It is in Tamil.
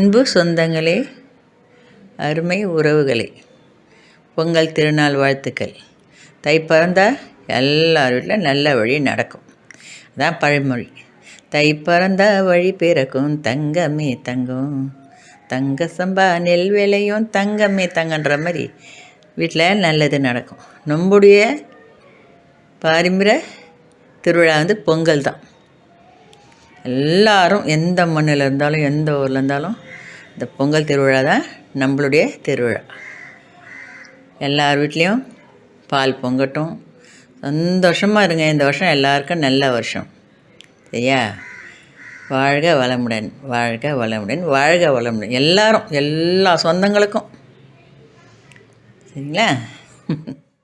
அன்பு சொந்தங்களே, அருமை உறவுகளே, பொங்கல் திருநாள் வாழ்த்துக்கள். தை பிறந்தா எல்லார் வீட்டில் நல்ல வழி நடக்கும். அதான் பழமொழி. தை பிறந்தா வழி பிறக்கும் தங்கமே தங்கம், தங்க சம்பா நெல் விளையும் தங்கமே தங்கன்ற மாதிரி வீட்டில் நல்லது நடக்கும். நம்முடைய பாரம்பரிய திருவிழா பொங்கல் தான். எல்லாரும் எந்த மண்ணில் இருந்தாலும் எந்த ஊரில் இருந்தாலும் இந்த பொங்கல் திருவிழா தான் நம்மளுடைய திருவிழா. எல்லார் வீட்லேயும் பால் பொங்கட்டும், சந்தோஷமாக இருங்க. இந்த வருஷம் எல்லாருக்கும் நல்ல வருஷம், சரியா? வாழ்க வளமுடன், வாழ்க வளமுடன், வாழ்க வளமுடன். எல்லாரும், எல்லா சொந்தங்களுக்கும், சரிங்களா?